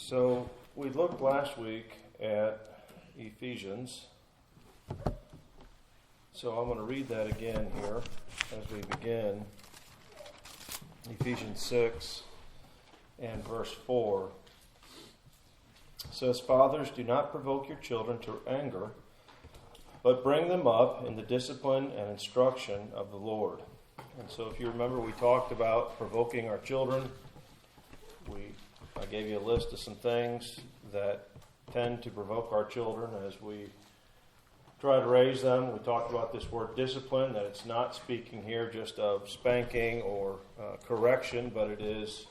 So we looked last week at Ephesians. So I'm going to read that again here as we begin. Ephesians 6 and verse 4 says, "Fathers, do not provoke your children to anger, but bring them up in the discipline and instruction of the Lord." And so if you remember, we talked about provoking our children. I gave you a list of some things that tend to provoke our children as we try to raise them. We talked about this word discipline, that it's not speaking here just of spanking or correction, but it is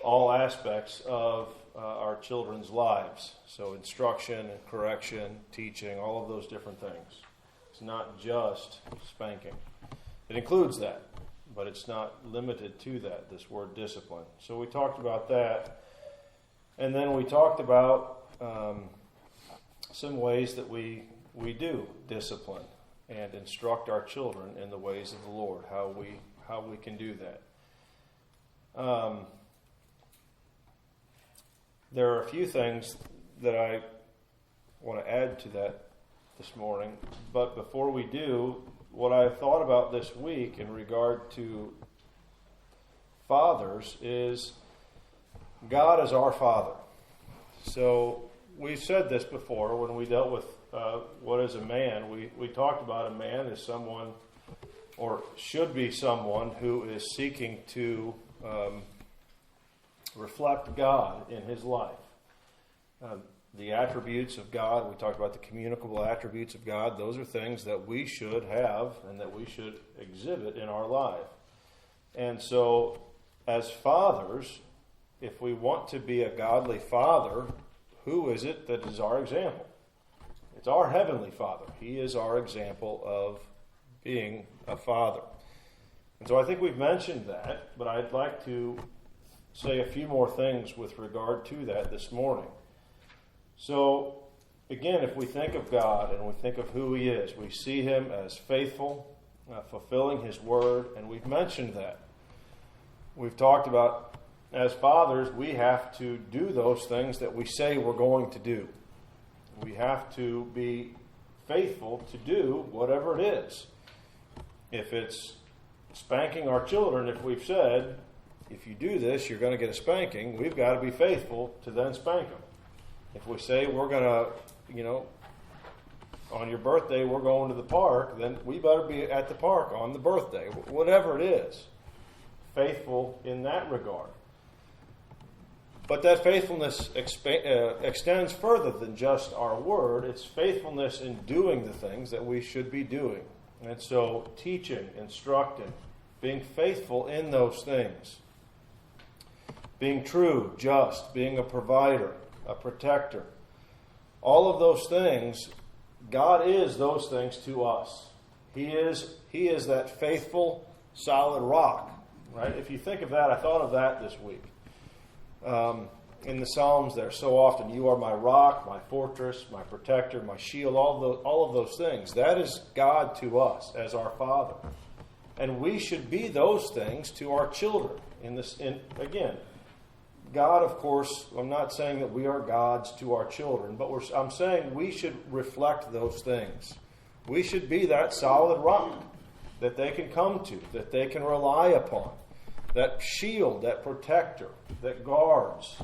all aspects of our children's lives. So instruction and correction, teaching, all of those different things. It's not just spanking. It includes that, but it's not limited to that, this word discipline. So we talked about that. And then we talked about some ways that we do discipline and instruct our children in the ways of the Lord, how we can do that. There are a few things that I want to add to that this morning, but before we do, what I've thought about this week in regard to fathers is God is our Father. So we've said this before when we dealt with what is a man. We talked about a man as someone, or should be someone, who is seeking to reflect God in his life. The attributes of God, we talked about the communicable attributes of God. Those are things that we should have and that we should exhibit in our life. And so as fathers, if we want to be a godly father, who is it that is our example? It's our Heavenly Father. He is our example of being a father. And so I think we've mentioned that, but I'd like to say a few more things with regard to that this morning. So, again, if we think of God and we think of who He is, we see Him as faithful, fulfilling His word, and we've mentioned that. We've talked about, as fathers, we have to do those things that we say we're going to do. We have to be faithful to do whatever it is. If it's spanking our children, if we've said, if you do this, you're going to get a spanking, we've got to be faithful to then spank them. If we say we're going to, on your birthday we're going to the park, then we better be at the park on the birthday. Whatever it is, faithful in that regard. But that faithfulness extends further than just our word. It's faithfulness in doing the things that we should be doing. And so teaching, instructing, being faithful in those things. Being true, just, being a provider, a protector. All of those things, God is those things to us. He is that faithful, solid rock. Right? If you think of that, I thought of that this week. In the Psalms there, so often, you are my rock, my fortress, my protector, my shield, all of those things. That is God to us as our Father. And we should be those things to our children. Again, God, of course, I'm not saying that we are gods to our children, but I'm saying we should reflect those things. We should be that solid rock that they can come to, that they can rely upon. That shield, that protector, that guards,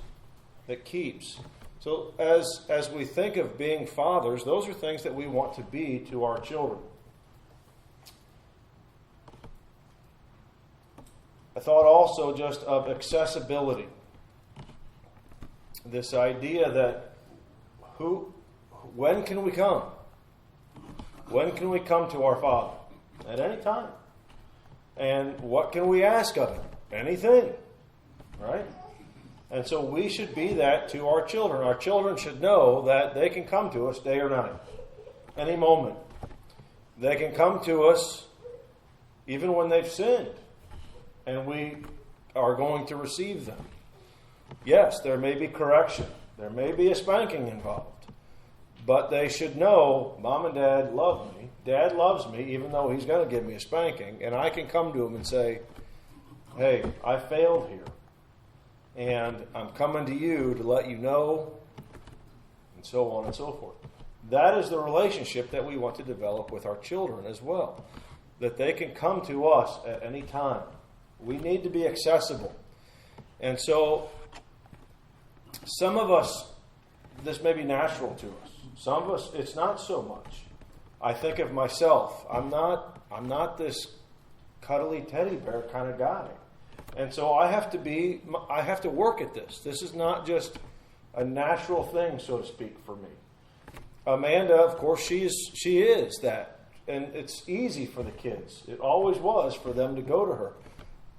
that keeps. So as we think of being fathers, those are things that we want to be to our children. I thought also just of accessibility. This idea that when can we come? When can we come to our Father? At any time. And what can we ask of Him? Anything, right? And so we should be that to our children. Our children should know that they can come to us day or night, any moment. They can come to us even when they've sinned, and we are going to receive them. Yes, there may be correction. There may be a spanking involved. But they should know, Mom and Dad love me. Dad loves me, even though He's going to give me a spanking. And I can come to Him and say, hey, I failed here. and I'm coming to you to let you know, and so on and so forth. That is the relationship that we want to develop with our children as well, that they can come to us at any time. We need to be accessible. And so, some of us, this may be natural to us. Some of us, it's not so much. I think of myself. I'm not this cuddly teddy bear kind of guy. And so I have to work at this. This is not just a natural thing, so to speak, for me. Amanda, of course, she is that. And it's easy for the kids. It always was for them to go to her.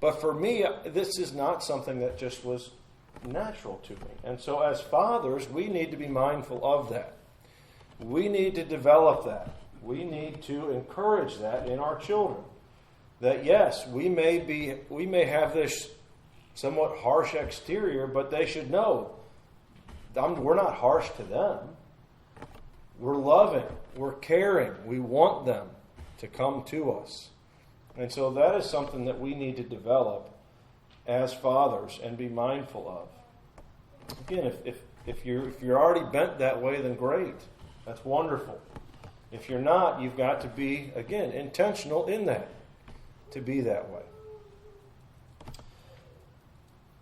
But for me, this is not something that just was natural to me. And so as fathers, we need to be mindful of that. We need to develop that. We need to encourage that in our children. That yes, we may have this somewhat harsh exterior, but they should know we're not harsh to them. We're loving. We're caring. We want them to come to us. And so that is something that we need to develop as fathers and be mindful of. Again, if you're already bent that way, then great. That's wonderful. If you're not, you've got to be, again, intentional in that, to be that way.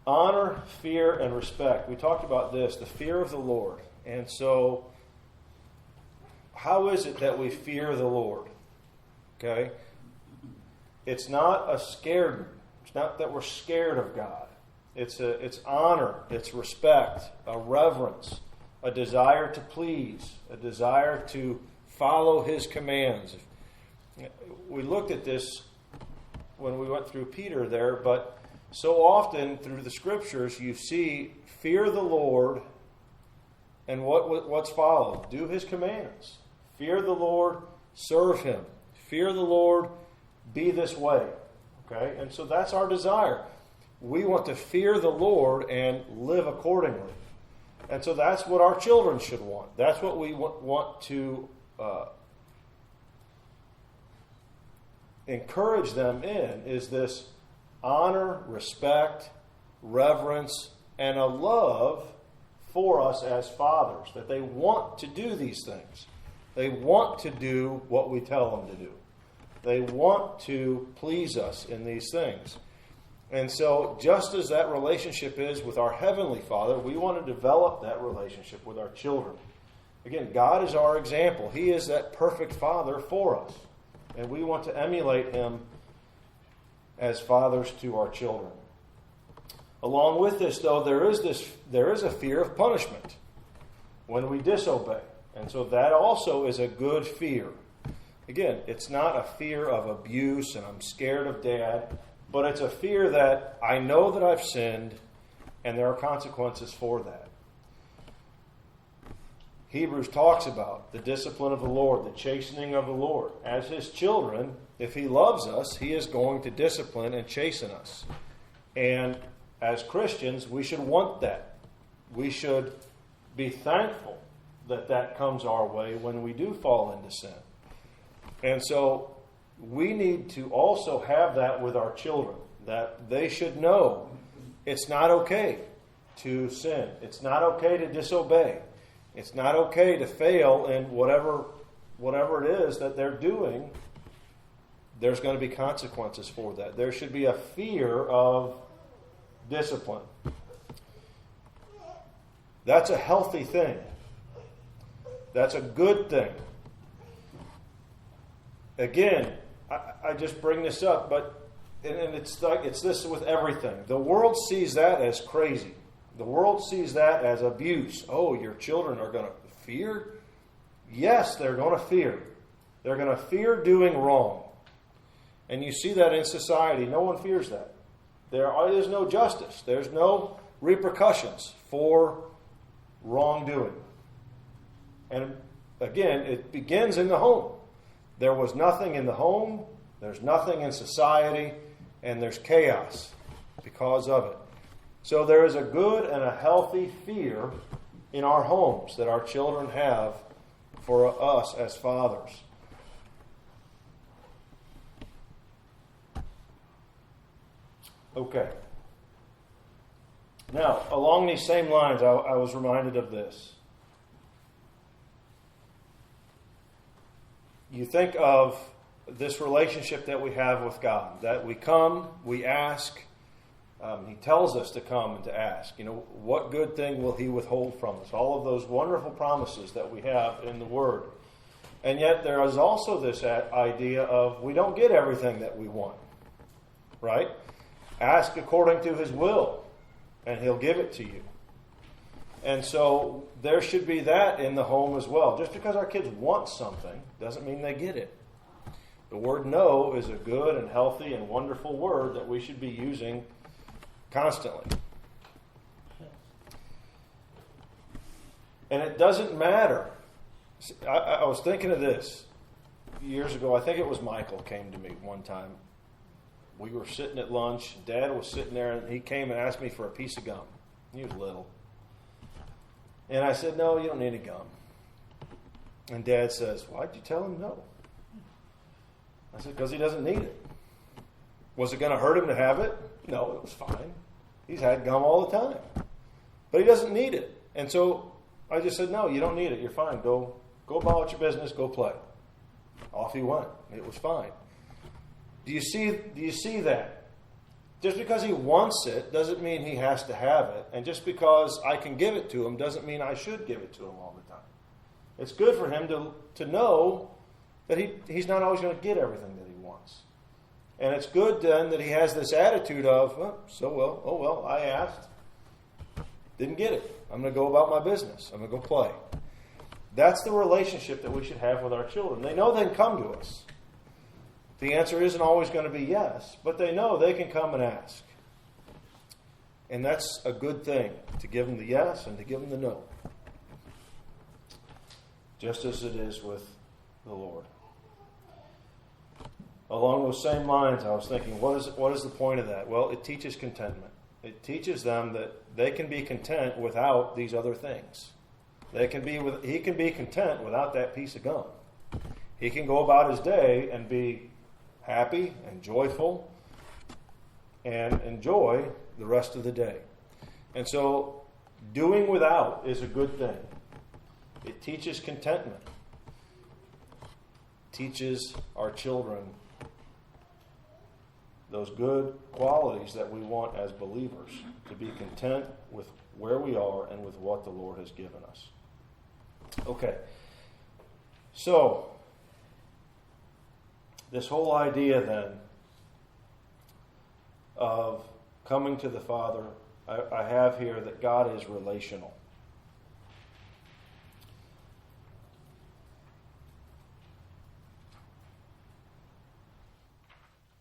Honor, fear, and respect. We talked about this, the fear of the Lord. And so, how is it that we fear the Lord? Okay? It's not it's not that we're scared of God. It's honor, it's respect, a reverence, a desire to please, a desire to follow His commands. We looked at this when we went through Peter there, but so often through the Scriptures you see fear the Lord and what's followed. Do His commands. Fear the Lord, serve Him. Fear the Lord, be this way. Okay? And so that's our desire. We want to fear the Lord and live accordingly. And so that's what our children should want. That's what we want to encourage them in, is this honor, respect, reverence, and a love for us as fathers. That they want to do these things. They want to do what we tell them to do. They want to please us in these things. And so, just as that relationship is with our Heavenly Father, we want to develop that relationship with our children. Again, God is our example. He is that perfect Father for us. And we want to emulate Him as fathers to our children. Along with this, though, there is a fear of punishment when we disobey. And so that also is a good fear. Again, it's not a fear of abuse and I'm scared of Dad, but it's a fear that I know that I've sinned and there are consequences for that. Hebrews talks about the discipline of the Lord, the chastening of the Lord. As His children, if He loves us, He is going to discipline and chasten us. And as Christians, we should want that. We should be thankful that that comes our way when we do fall into sin. And so we need to also have that with our children, that they should know it's not okay to sin. It's not okay to disobey. It's not okay to fail in whatever it is that they're doing. There's going to be consequences for that. There should be a fear of discipline. That's a healthy thing. That's a good thing. Again, I just bring this up, but and it's this with everything. The world sees that as crazy. The world sees that as abuse. Oh, your children are going to fear? Yes, they're going to fear. They're going to fear doing wrong. And you see that in society. No one fears that. There is no justice. There's no repercussions for wrongdoing. And again, it begins in the home. There was nothing in the home, there's nothing in society, and there's chaos because of it. So there is a good and a healthy fear in our homes that our children have for us as fathers. Okay. Now, along these same lines, I was reminded of this. You think of this relationship that we have with God, that we come, we ask. He tells us to come and to ask. What good thing will He withhold from us? All of those wonderful promises that we have in the Word. And yet there is also this idea of we don't get everything that we want. Right? Ask according to His will, and He'll give it to you. And so there should be that in the home as well. Just because our kids want something doesn't mean they get it. The word no is a good and healthy and wonderful word that we should be using constantly. And it doesn't matter. I was thinking of this years ago. I think it was Michael came to me one time. We were sitting at lunch. Dad was sitting there, and he came and asked me for a piece of gum. He was little. And I said, no, you don't need any gum. And Dad says, why'd you tell him no? I said, because he doesn't need it. Was it going to hurt him to have it? No, it was fine. He's had gum all the time. But he doesn't need it. And so I just said, no, you don't need it. You're fine. Go about your business. Go play. Off he went. It was fine. Do you see that? Just because he wants it doesn't mean he has to have it. And just because I can give it to him doesn't mean I should give it to him all the time. It's good for him to know that he's not always going to get everything that he wants. And it's good then that he has this attitude of, I asked, didn't get it. I'm going to go about my business. I'm going to go play. That's the relationship that we should have with our children. They know they can come to us. The answer isn't always going to be yes, but they know they can come and ask. And that's a good thing, to give them the yes and to give them the no. Just as it is with the Lord. Along those same lines, I was thinking, what is the point of that? Well, it teaches contentment. It teaches them that they can be content without these other things. He can be content without that piece of gum. He can go about his day and be happy and joyful and enjoy the rest of the day. And so doing without is a good thing. It teaches contentment. Teaches our children those good qualities that we want as believers, to be content with where we are and with what the Lord has given us. Okay. So, this whole idea then of coming to the Father, I have here that God is relational.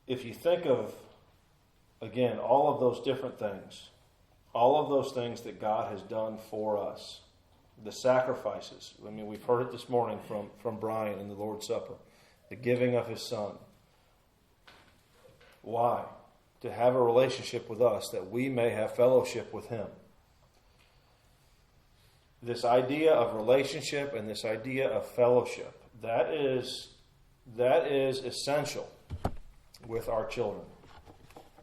If you think of, again, all of those different things, all of those things that God has done for us, the sacrifices, we've heard it this morning from Brian in the Lord's Supper, the giving of His Son. Why? To have a relationship with us that we may have fellowship with Him. This idea of relationship and this idea of fellowship, that is essential with our children.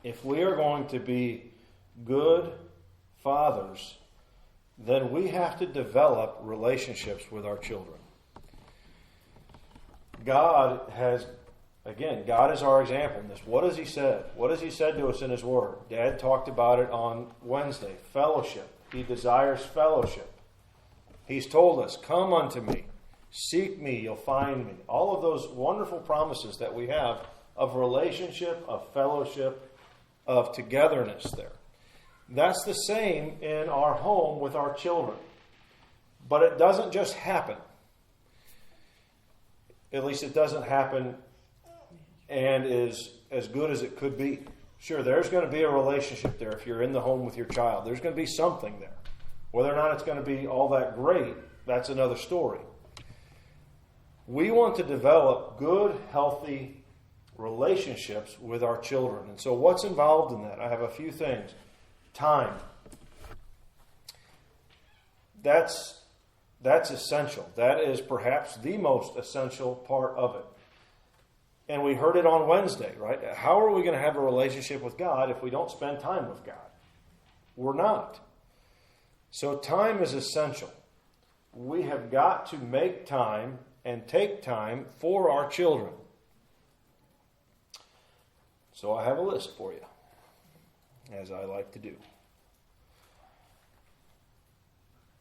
If we are going to be good fathers, then we have to develop relationships with our children. God is our example in this. What has He said? What has He said to us in His Word? Dad talked about it on Wednesday. Fellowship. He desires fellowship. He's told us, come unto me. Seek me, you'll find me. All of those wonderful promises that we have of relationship, of fellowship, of togetherness there. That's the same in our home with our children. But it doesn't just happen. At least it doesn't happen and is as good as it could be. Sure, there's going to be a relationship there if you're in the home with your child. There's going to be something there. Whether or not it's going to be all that great, that's another story. We want to develop good, healthy relationships with our children. And so what's involved in that? I have a few things. Time. That's essential. That is perhaps the most essential part of it. And we heard it on Wednesday, right? How are we going to have a relationship with God if we don't spend time with God? We're not. So time is essential. We have got to make time and take time for our children. So I have a list for you, as I like to do.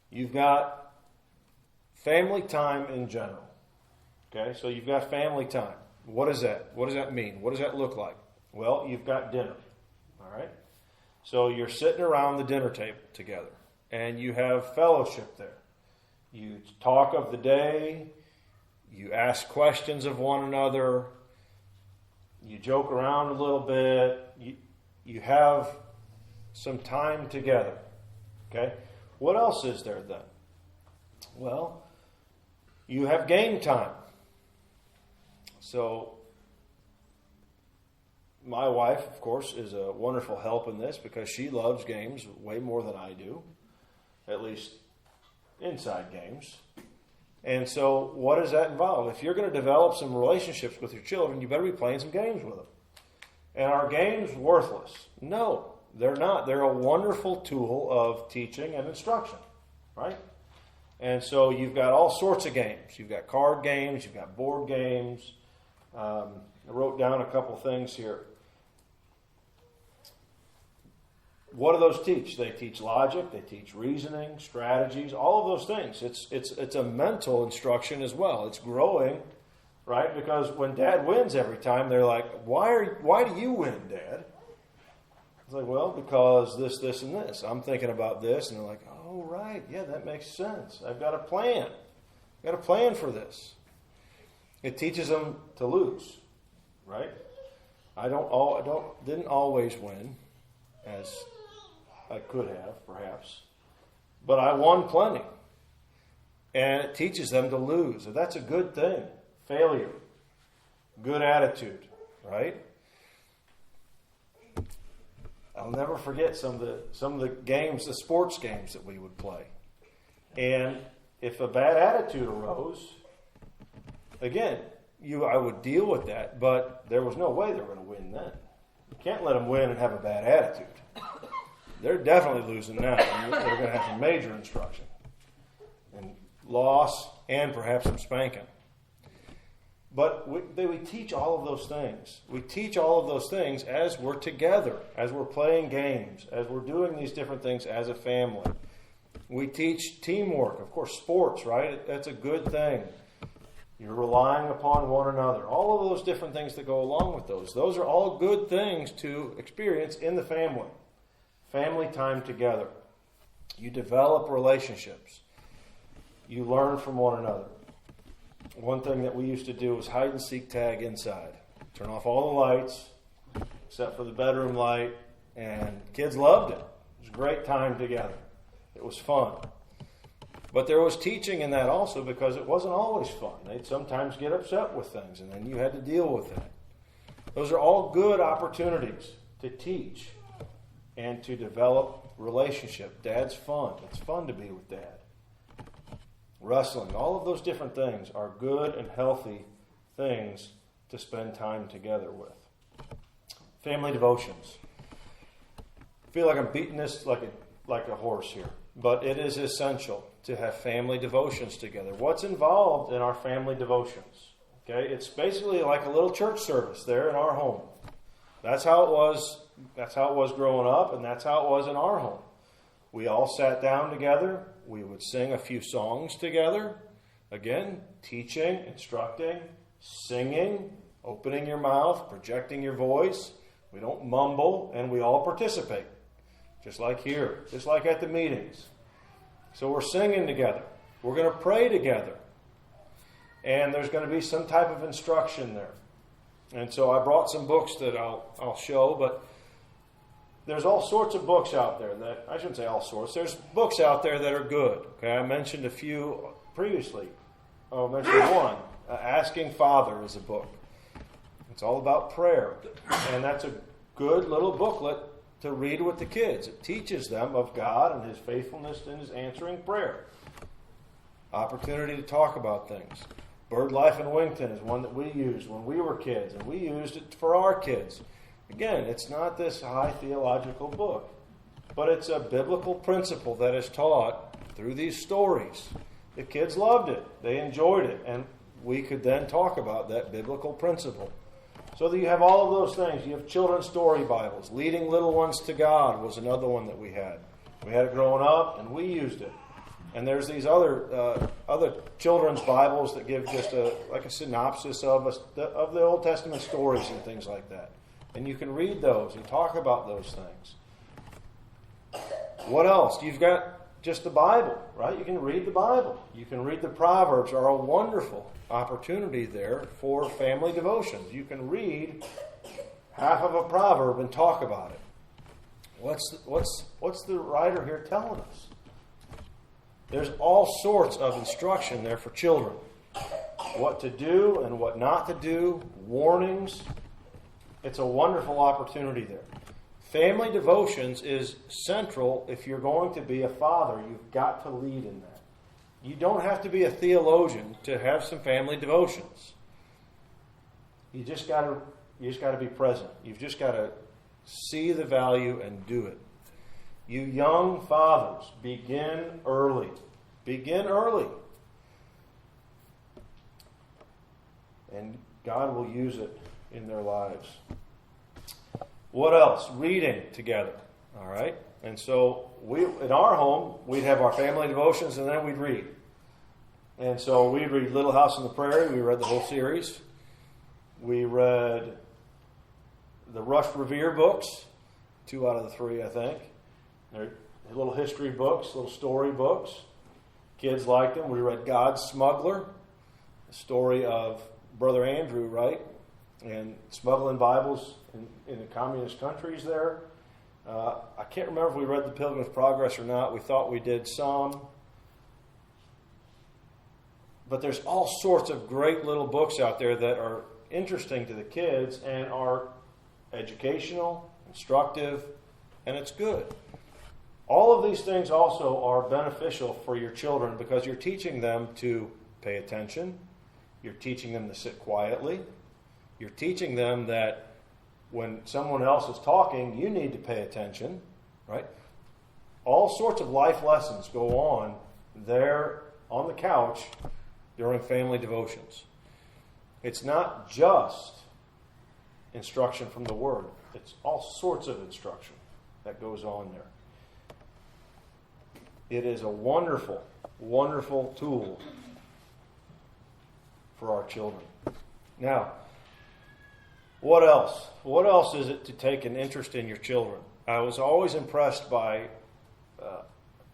You've got family time in general. Okay, so you've got family time. What is that? What does that mean? What does that look like? Well, you've got dinner. All right? So you're sitting around the dinner table together, and you have fellowship there. You talk of the day. You ask questions of one another. You joke around a little bit. You have some time together. Okay? What else is there then? Well, you have game time. So, my wife, of course, is a wonderful help in this because she loves games way more than I do, at least inside games. And so, what does that involve? If you're going to develop some relationships with your children, you better be playing some games with them. And are games worthless? No, they're not. They're a wonderful tool of teaching and instruction, right? And so, you've got all sorts of games. You've got card games, you've got board games. I wrote down a couple things here. What do those teach? They teach logic, they teach reasoning, strategies, all of those things. It's a mental instruction as well. It's growing, right? Because when Dad wins every time, they're like, why do you win, Dad? It's like, well, because this, and this. I'm thinking about this, and they're like, oh, right, yeah, that makes sense. I've got a plan. I've got a plan for this. It teaches them to lose, right? I didn't always win, as I could have, perhaps. But I won plenty. And it teaches them to lose. And that's a good thing. Failure. Good attitude, right? I'll never forget some of the games, the sports games that we would play. And if a bad attitude arose, again, I would deal with that, but there was no way they were going to win then. You can't let them win and have a bad attitude. They're definitely losing now. They're going to have some major instruction. And loss and perhaps some spanking. But we teach all of those things. We teach all of those things as we're together, as we're playing games, as we're doing these different things as a family. We teach teamwork, of course, sports, right? That's a good thing. You're relying upon one another. All of those different things that go along with those. Those are all good things to experience in the family. Family time together. You develop relationships. You learn from one another. One thing that we used to do was hide and seek tag inside. Turn off all the lights, except for the bedroom light, and kids loved it. It was a great time together. It was fun. But there was teaching in that also because it wasn't always fun. They'd sometimes get upset with things, and then you had to deal with that. Those are all good opportunities to teach and to develop relationship. Dad's fun. It's fun to be with Dad. Wrestling, all of those different things are good and healthy things to spend time together with. Family devotions. I feel like I'm beating this like a horse here, but it is essential to have family devotions together. What's involved in our family devotions? Okay, it's basically like a little church service there in our home. That's how it was. That's how it was growing up, and that's how it was in our home. We all sat down together. We would sing a few songs together. Again, teaching, instructing, singing, opening your mouth, projecting your voice. We don't mumble, and we all participate. Just like here, just like at the meetings. So we're singing together. We're going to pray together. And there's going to be some type of instruction there. And so I brought some books that I'll show, but there's all sorts of books out there that, I shouldn't say all sorts, there's books out there that are good. Okay, I mentioned a few previously. I'll mention one. Asking Father is a book. It's all about prayer. And that's a good little booklet to read with the kids. It teaches them of God and His faithfulness in His answering prayer. Opportunity to talk about things. Bird Life in Wington is one that we used when we were kids, and we used it for our kids. Again, it's not this high theological book, but it's a biblical principle that is taught through these stories. The kids loved it. They enjoyed it. And we could then talk about that biblical principle. So that you have all of those things. You have children's story Bibles. Leading Little Ones to God was another one that we had. We had it growing up, and we used it. And there's these other children's Bibles that give just a synopsis of the Old Testament stories and things like that. And you can read those and talk about those things. What else? You've got just the Bible, right? You can read the Bible. You can read the Proverbs. Are a wonderful opportunity there for family devotions. You can read half of a proverb and talk about it. What's the writer here telling us? There's all sorts of instruction there for children. What to do and what not to do, warnings. It's a wonderful opportunity there. Family devotions is central. If you're going to be a father, you've got to lead in that. You don't have to be a theologian to have some family devotions. You just got to be present. You've just got to see the value and do it. You young fathers, begin early. Begin early. And God will use it in their lives. What else? Reading together. All right? And so in our home, we'd have our family devotions and then we'd read. And so we'd read Little House on the Prairie. We read the whole series. We read the Rush Revere books, 2 out of the 3, I think. They're little history books, little story books. Kids liked them. We read God's Smuggler, the story of Brother Andrew, right? And smuggling Bibles in the communist countries there. I can't remember if we read the Pilgrim's Progress or not. We thought we did some. But there's all sorts of great little books out there that are interesting to the kids and are educational, instructive, and it's good. All of these things also are beneficial for your children because you're teaching them to pay attention. You're teaching them to sit quietly. You're teaching them that when someone else is talking, you need to pay attention, right? All sorts of life lessons go on there on the couch during family devotions. It's not just instruction from the Word. It's all sorts of instruction that goes on there. It is a wonderful, wonderful tool for our children. Now, what else? What else is it to take an interest in your children? I was always impressed by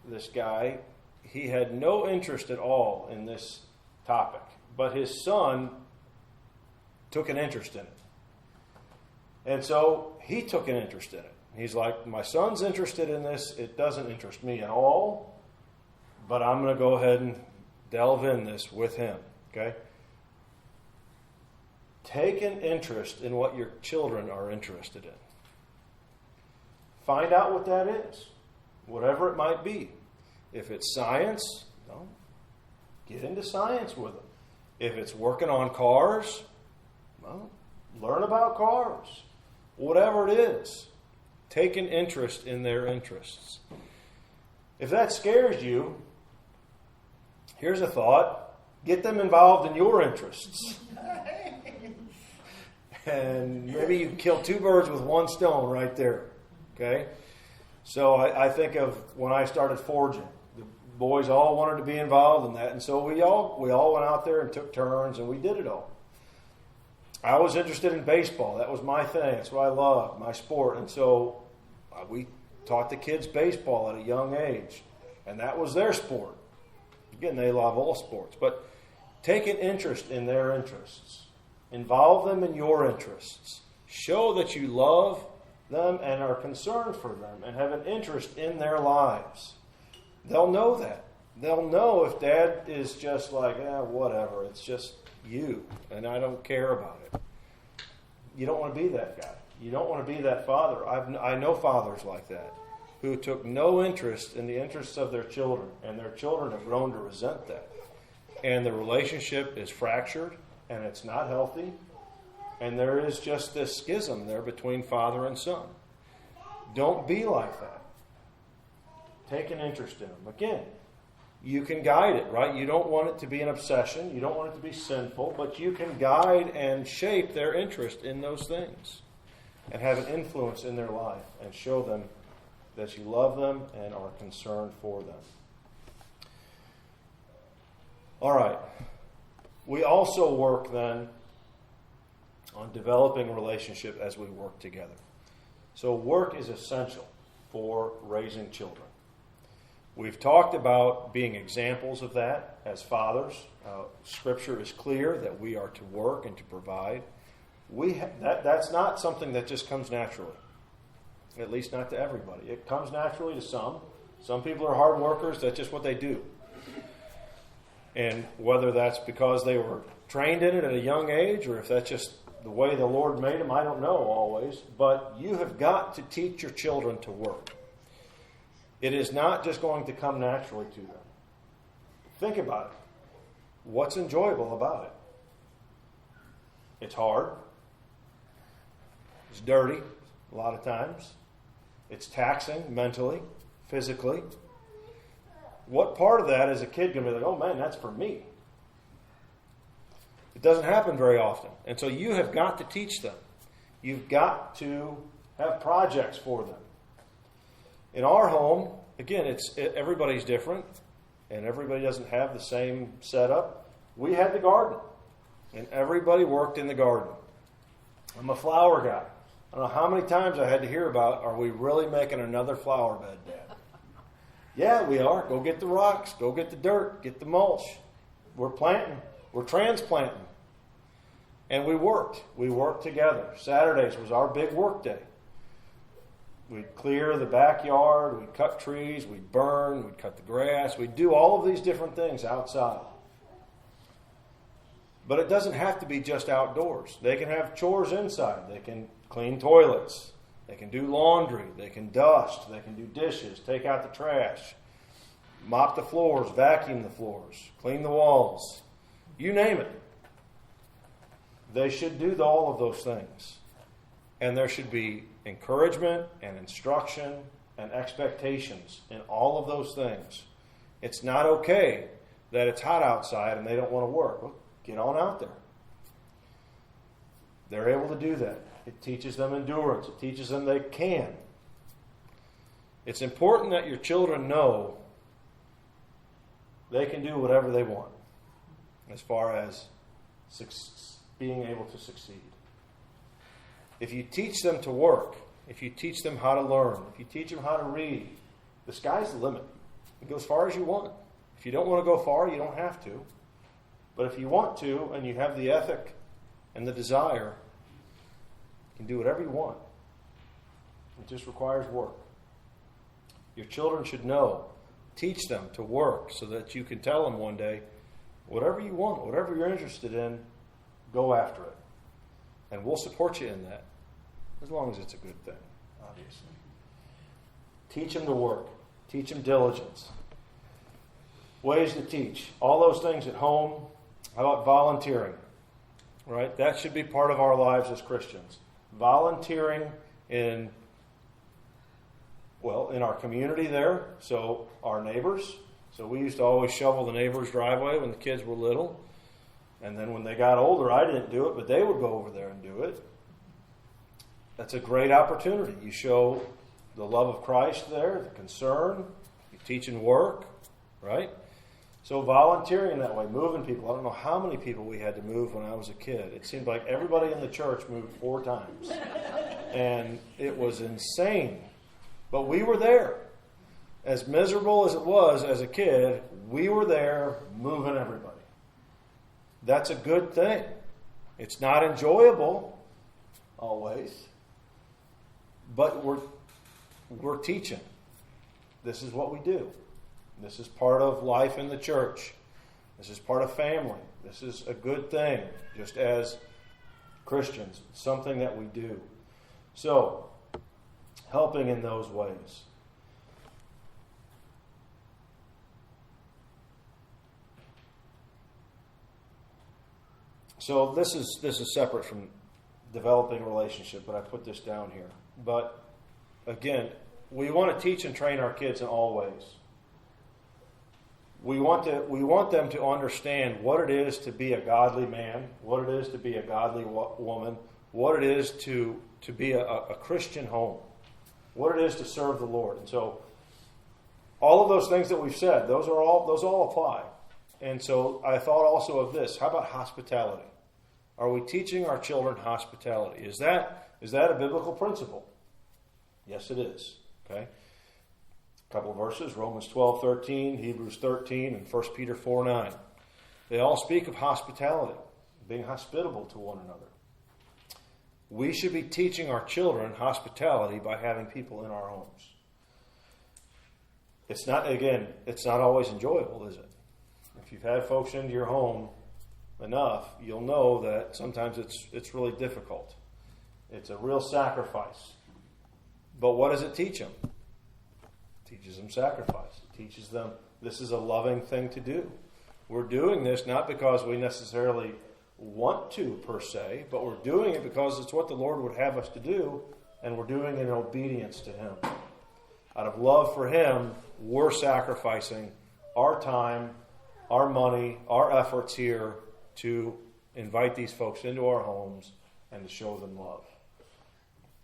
this guy. He had no interest at all in this topic, but his son took an interest in it. And so he took an interest in it. He's like, my son's interested in this. It doesn't interest me at all, but I'm going to go ahead and delve in this with him. Okay? Take an interest in what your children are interested in. Find out what that is, whatever it might be. If it's science, get into science with them. If it's working on cars, learn about cars. Whatever it is, take an interest in their interests. If that scares you, here's a thought. Get them involved in your interests. And maybe you can kill 2 birds with 1 stone right there. Okay? So I think of when I started forging. The boys all wanted to be involved in that. And so we all went out there and took turns and we did it all. I was interested in baseball. That was my thing. That's what I loved, my sport. And so we taught the kids baseball at a young age. And that was their sport. Again, they love all sports. But take an interest in their interests. Involve them in your interests. Show that you love them and are concerned for them and have an interest in their lives. They'll know that. They'll know if Dad is just like, whatever, it's just you, and I don't care about it. You don't want to be that guy. You don't want to be that father. I know fathers like that who took no interest in the interests of their children, and their children have grown to resent that. And the relationship is fractured, and it's not healthy, and there is just this schism there between father and son. Don't be like that. Take an interest in them. Again, you can guide it, right? You don't want it to be an obsession. You don't want it to be sinful, but you can guide and shape their interest in those things and have an influence in their life and show them that you love them and are concerned for them. All right. We also work then on developing a relationship as we work together. So work is essential for raising children. We've talked about being examples of that as fathers. Scripture is clear that we are to work and to provide. That's not something that just comes naturally, at least not to everybody. It comes naturally to some. Some people are hard workers. That's just what they do. And whether that's because they were trained in it at a young age or if that's just the way the Lord made them, I don't know always. But you have got to teach your children to work. It is not just going to come naturally to them. Think about it. What's enjoyable about it? It's hard. It's dirty a lot of times. It's taxing mentally, physically. What part of that is a kid going to be like, oh man, that's for me? It doesn't happen very often. And so you have got to teach them. You've got to have projects for them. In our home, again, everybody's different, and everybody doesn't have the same setup. We had the garden, and everybody worked in the garden. I'm a flower guy. I don't know how many times I had to hear about, are we really making another flower bed, Dad? Yeah, we are. Go get the rocks. Go get the dirt. Get the mulch. We're planting. We're transplanting. And we worked. We worked together. Saturdays was our big work day. We'd clear the backyard, we'd cut trees, we'd burn, we'd cut the grass, we'd do all of these different things outside. But it doesn't have to be just outdoors. They can have chores inside. They can clean toilets. They can do laundry. They can dust. They can do dishes, take out the trash, mop the floors, vacuum the floors, clean the walls. You name it. They should do all of those things. And there should be encouragement and instruction and expectations in all of those things. It's not okay that it's hot outside and they don't want to work. Well, get on out there. They're able to do that. It teaches them endurance. It teaches them they can. It's important that your children know they can do whatever they want as far as being able to succeed. If you teach them to work, if you teach them how to learn, if you teach them how to read, the sky's the limit. You go as far as you want. If you don't want to go far, you don't have to. But if you want to, and you have the ethic and the desire, you can do whatever you want. It just requires work. Your children should know. Teach them to work so that you can tell them one day, whatever you want, whatever you're interested in, go after it. And we'll support you in that, as long as it's a good thing, obviously. Teach them to work. Teach them diligence. Ways to teach. All those things at home. How about volunteering? Right? That should be part of our lives as Christians. Volunteering in our community there. So our neighbors. So we used to always shovel the neighbor's driveway when the kids were little. And then when they got older, I didn't do it, but they would go over there and do it. That's a great opportunity. You show the love of Christ there, the concern. You teach and work, right? So volunteering in that way, moving people. I don't know how many people we had to move when I was a kid. It seemed like everybody in the church moved 4 times. And it was insane. But we were there. As miserable as it was as a kid, we were there moving everybody. That's a good thing. It's not enjoyable always, but we're teaching. This is what we do. This is part of life in the church. This is part of family. This is a good thing, just as Christians, something that we do. So, helping in those ways. So this is separate from developing a relationship, but I put this down here. But again, we want to teach and train our kids in all ways. We want them to understand what it is to be a godly man, what it is to be a godly woman, what it is to be a Christian home, what it is to serve the Lord. And so all of those things that we've said, those all apply. And so I thought also of this. How about hospitality? Are we teaching our children hospitality? Is that a biblical principle? Yes, it is. Okay. A couple of verses, Romans 12:13, Hebrews 13, and 1 Peter 4:9. They all speak of hospitality, being hospitable to one another. We should be teaching our children hospitality by having people in our homes. It's not always enjoyable, is it? If you've had folks into your home enough, you'll know that sometimes it's really difficult. It's a real sacrifice. But what does it teach them? It teaches them sacrifice. It teaches them this is a loving thing to do. We're doing this not because we necessarily want to, per se, but we're doing it because it's what the Lord would have us to do, and we're doing it in obedience to Him. Out of love for Him, we're sacrificing our time, our money, our efforts here to invite these folks into our homes and to show them love.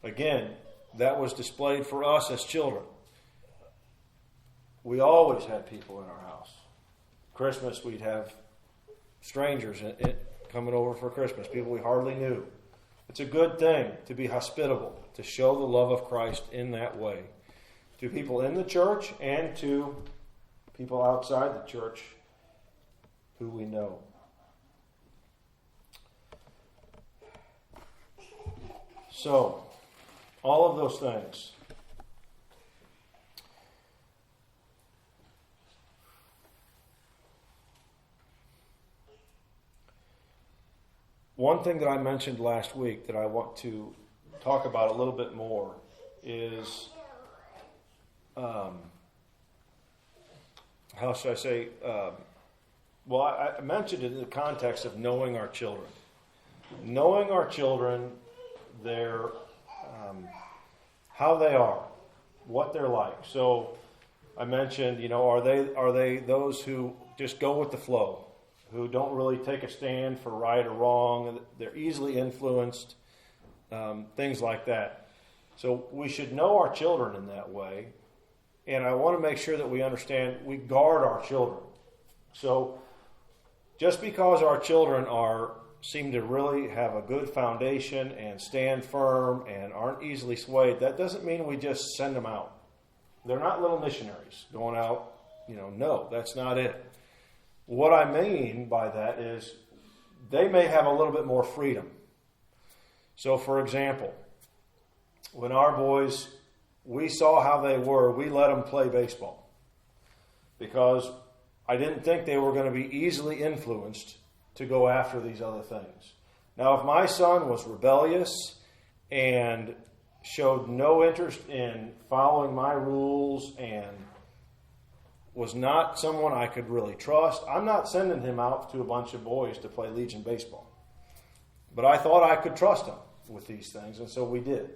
Again, that was displayed for us as children. We always had people in our house. Christmas, we'd have strangers coming over for Christmas, people we hardly knew. It's a good thing to be hospitable, to show the love of Christ in that way. To people in the church and to people outside the church who we know. So, all of those things. One thing that I mentioned last week that I want to talk about a little bit more is, how should I say, I mentioned it in the context of knowing our children. Knowing our children, their how they are, what they're like. So I mentioned, are they those who just go with the flow, who don't really take a stand for right or wrong, they're easily influenced, things like that. So we should know our children in that way, and I want to make sure that we understand we guard our children. So just because our children seem to really have a good foundation and stand firm and aren't easily swayed, that doesn't mean we just send them out. They're not little missionaries going out, no, that's not it. What I mean by that is they may have a little bit more freedom. So, for example, when our boys, we saw how they were, we let them play baseball because I didn't think they were going to be easily influenced to go after these other things. Now, if my son was rebellious and showed no interest in following my rules and was not someone I could really trust, I'm not sending him out to a bunch of boys to play Legion baseball. But I thought I could trust him with these things, and so we did.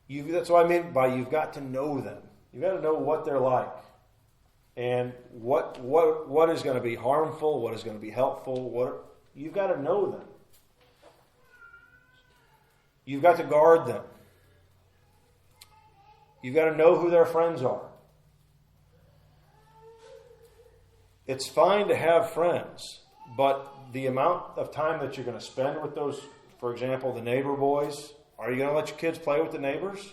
That's what I mean by you've got to know them. You've got to know what they're like. And what is going to be harmful, what is going to be helpful, you've got to know them. You've got to guard them. You've got to know who their friends are. It's fine to have friends, but the amount of time that you're going to spend with those, for example, the neighbor boys, are you going to let your kids play with the neighbors?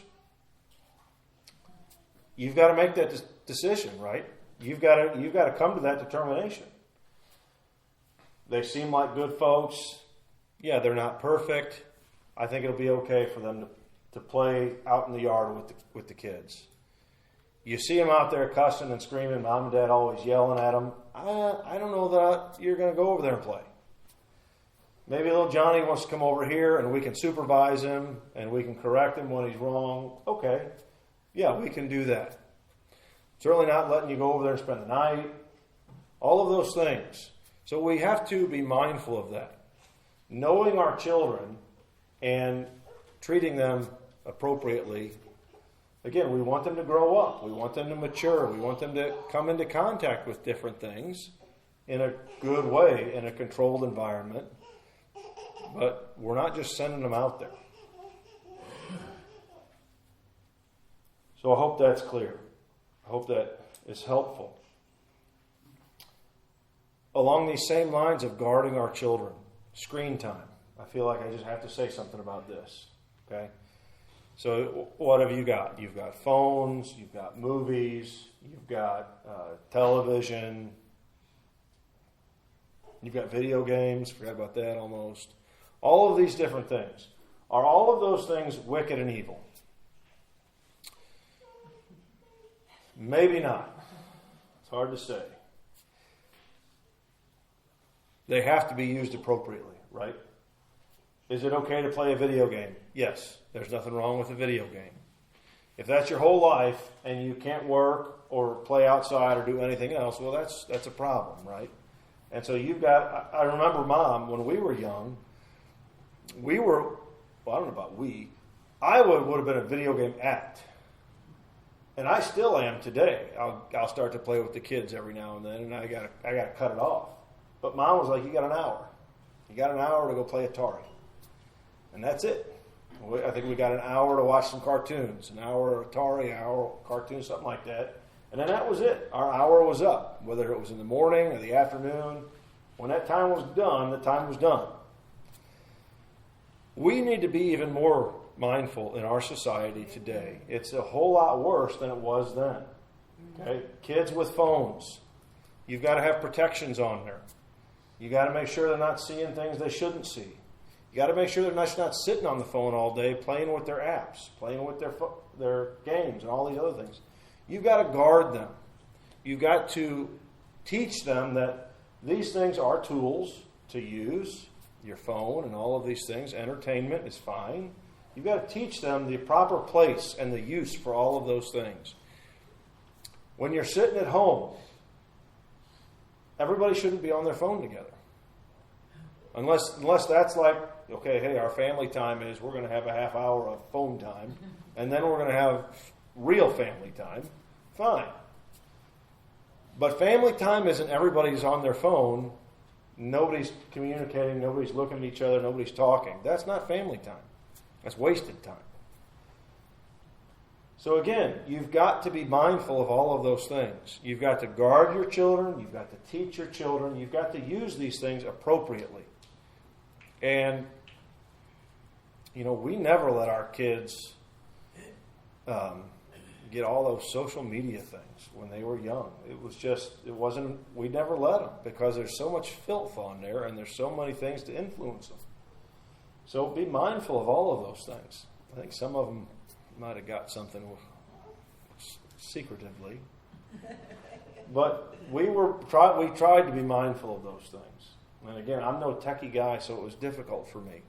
You've got to make that decision, right? You've got to come to that determination. They seem like good folks. Yeah, they're not perfect. I think it'll be okay for them to play out in the yard with the kids. You see them out there cussing and screaming, mom and dad always yelling at them. I don't know that you're going to go over there and play. Maybe little Johnny wants to come over here and we can supervise him and we can correct him when he's wrong. Okay, yeah, we can do that. Certainly not letting you go over there and spend the night. All of those things. So we have to be mindful of that. Knowing our children and treating them appropriately Again, we want them to grow up. We want them to mature. We want them to come into contact with different things in a good way, in a controlled environment. But we're not just sending them out there. So I hope that's clear. I hope that is helpful. Along these same lines of guarding our children, screen time. I feel like I just have to say something about this. Okay? So what have you got? You've got phones, you've got movies, you've got television, you've got video games, forgot about that almost. All of these different things. Are all of those things wicked and evil? Maybe not. It's hard to say. They have to be used appropriately, right? Is it okay to play a video game? Yes. There's nothing wrong with a video game. If that's your whole life and you can't work or play outside or do anything else, well, that's a problem, right? And so you've got, I remember Mom, when we were young, I don't know about I would have been a video game addict. And I still am today. I'll start to play with the kids every now and then, and I gotta cut it off. But Mom was like, you got an hour. You got an hour to go play Atari. And that's it. I think we got an hour to watch some cartoons, an hour Atari, an hour cartoons, something like that. And then that was it. Our hour was up, whether it was in the morning or the afternoon. When that time was done, the time was done. We need to be even more mindful in our society today. It's a whole lot worse than it was then. Okay? Kids with phones. You've got to have protections on there. You got to make sure they're not seeing things they shouldn't see. You got to make sure they're not sitting on the phone all day playing with their apps, playing with their games and all these other things. You've got to guard them. You've got to teach them that these things are tools to use, your phone and all of these things. Entertainment is fine. You've got to teach them the proper place and the use for all of those things. When you're sitting at home, everybody shouldn't be on their phone together. Unless that's like, okay, hey, our family time is we're going to have a half hour of phone time, and then we're going to have real family time. Fine. But family time isn't everybody's on their phone, nobody's communicating, nobody's looking at each other, nobody's talking. That's not family time. That's wasted time. So again, you've got to be mindful of all of those things. You've got to guard your children. You've got to teach your children. You've got to use these things appropriately. And, we never let our kids get all those social media things when they were young. We never let them because there's so much filth on there and there's so many things to influence them. So be mindful of all of those things. I think some of them might have got something secretively. But we tried to be mindful of those things. And again, I'm no techie guy, so it was difficult for me.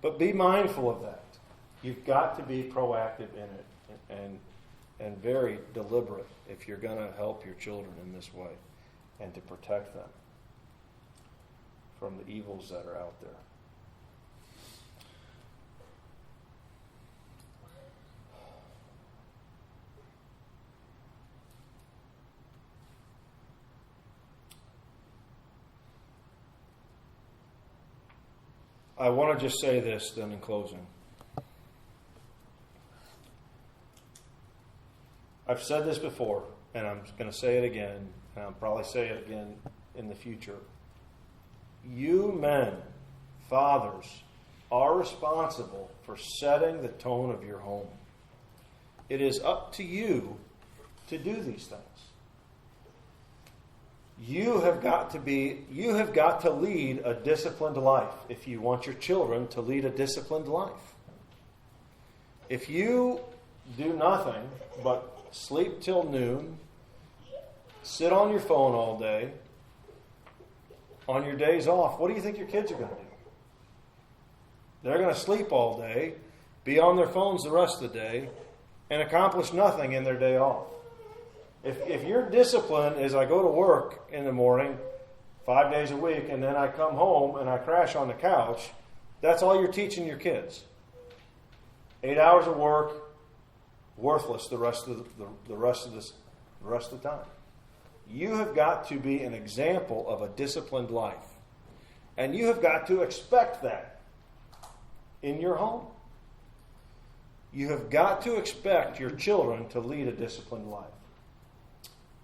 But be mindful of that. You've got to be proactive in it and very deliberate if you're going to help your children in this way and to protect them from the evils that are out there. I want to just say this then in closing. I've said this before, and I'm going to say it again, and I'll probably say it again in the future. You men, fathers, are responsible for setting the tone of your home. It is up to you to do these things. You have got to lead a disciplined life if you want your children to lead a disciplined life. If you do nothing but sleep till noon, sit on your phone all day, on your days off, what do you think your kids are going to do? They're going to sleep all day, be on their phones the rest of the day, and accomplish nothing in their day off. If your discipline is I go to work in the morning 5 days a week and then I come home and I crash on the couch, that's all you're teaching your kids. 8 hours of work, worthless the rest of the time. You have got to be an example of a disciplined life. And you have got to expect that in your home. You have got to expect your children to lead a disciplined life.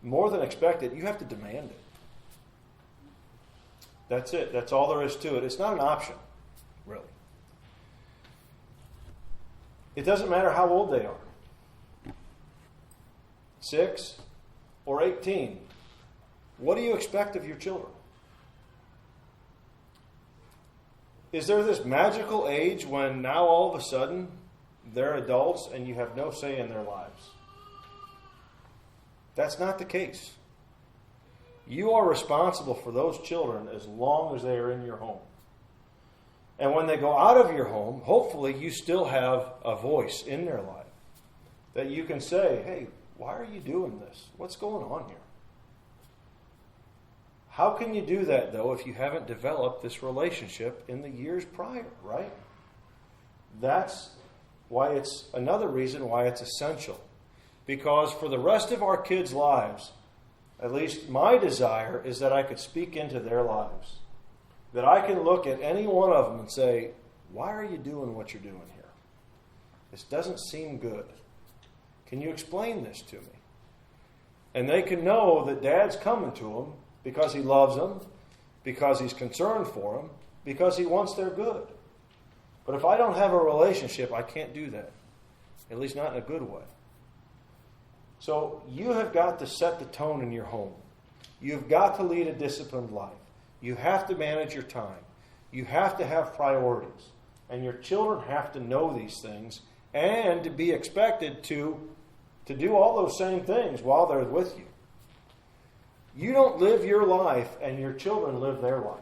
More than expect it, you have to demand it. That's it. That's all there is to it. It's not an option, really. It doesn't matter how old they are. 6 or 18. What do you expect of your children? Is there this magical age when now all of a sudden they're adults and you have no say in their lives? That's not the case. You are responsible for those children as long as they are in your home. And when they go out of your home, hopefully you still have a voice in their life that you can say, hey, why are you doing this? What's going on here? How can you do that, though, if you haven't developed this relationship in the years prior, right? That's why it's another reason why it's essential. Because for the rest of our kids' lives, at least my desire is that I could speak into their lives. That I can look at any one of them and say, why are you doing what you're doing here? This doesn't seem good. Can you explain this to me? And they can know that Dad's coming to them because he loves them, because he's concerned for them, because he wants their good. But if I don't have a relationship, I can't do that. At least not in a good way. So you have got to set the tone in your home. You've got to lead a disciplined life. You have to manage your time. You have to have priorities. And your children have to know these things and to be expected to do all those same things while they're with you. You don't live your life and your children live their life.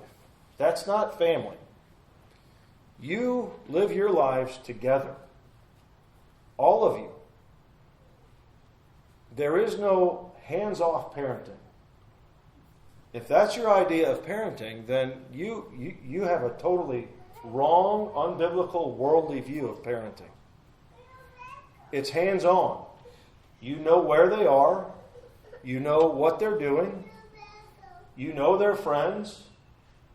That's not family. You live your lives together. All of you. There is no hands-off parenting. If that's your idea of parenting, then you have a totally wrong, unbiblical, worldly view of parenting. It's hands-on. You know where they are. You know what they're doing. You know their friends.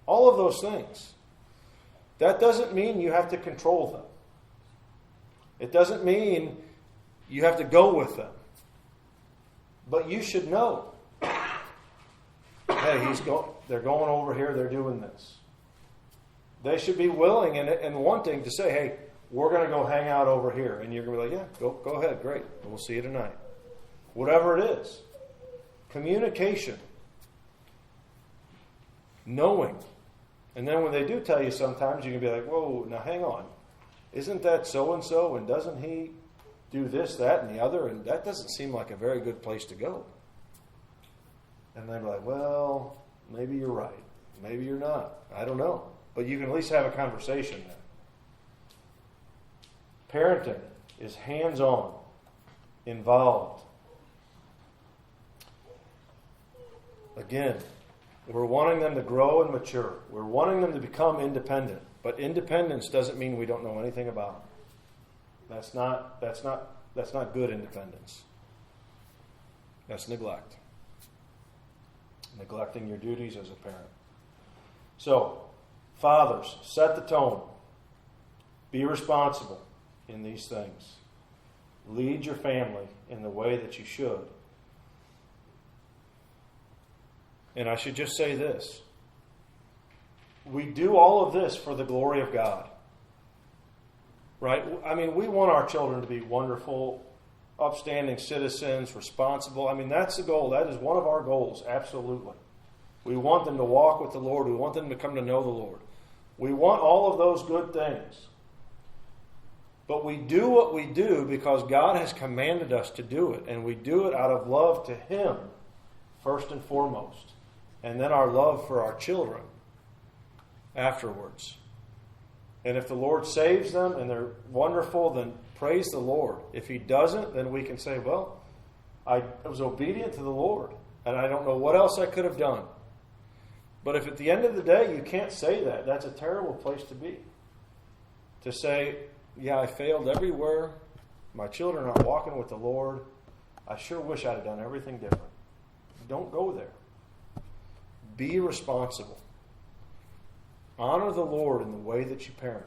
All of those things. That doesn't mean you have to control them. It doesn't mean you have to go with them. But you should know. Hey, they're going over here, they're doing this. They should be willing and wanting to say, hey, we're going to go hang out over here. And you're going to be like, yeah, go ahead, great. We'll see you tonight. Whatever it is. Communication. Knowing. And then when they do tell you sometimes, you can be like, whoa, now hang on. Isn't that so-and-so? And doesn't he do this, that, and the other? And that doesn't seem like a very good place to go. And they're like, well, maybe you're right. Maybe you're not. I don't know. But you can at least have a conversation there. Parenting is hands-on, involved. Again, we're wanting them to grow and mature. We're wanting them to become independent. But independence doesn't mean we don't know anything about them. That's not good independence. That's neglect. Neglecting your duties as a parent. So, fathers, set the tone. Be responsible in these things. Lead your family in the way that you should. And I should just say this. We do all of this for the glory of God. Right? I mean, we want our children to be wonderful, upstanding citizens, responsible. I mean, that's the goal. That is one of our goals, absolutely. We want them to walk with the Lord. We want them to come to know the Lord. We want all of those good things. But we do what we do because God has commanded us to do it. And we do it out of love to Him, first and foremost. And then our love for our children afterwards. And if the Lord saves them and they're wonderful, then praise the Lord. If He doesn't, then we can say, well, I was obedient to the Lord, and I don't know what else I could have done. But if at the end of the day you can't say that, that's a terrible place to be. To say, yeah, I failed everywhere my children aren't walking with the Lord, I sure wish I'd have done everything different. Don't go there. Be responsible. Honor the Lord in the way that you parent.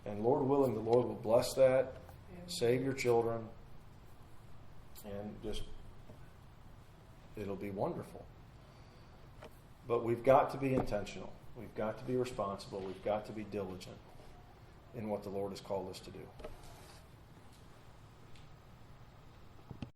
And Lord willing, the Lord will bless that, save your children, and just, it'll be wonderful. But we've got to be intentional. We've got to be responsible. We've got to be diligent in what the Lord has called us to do.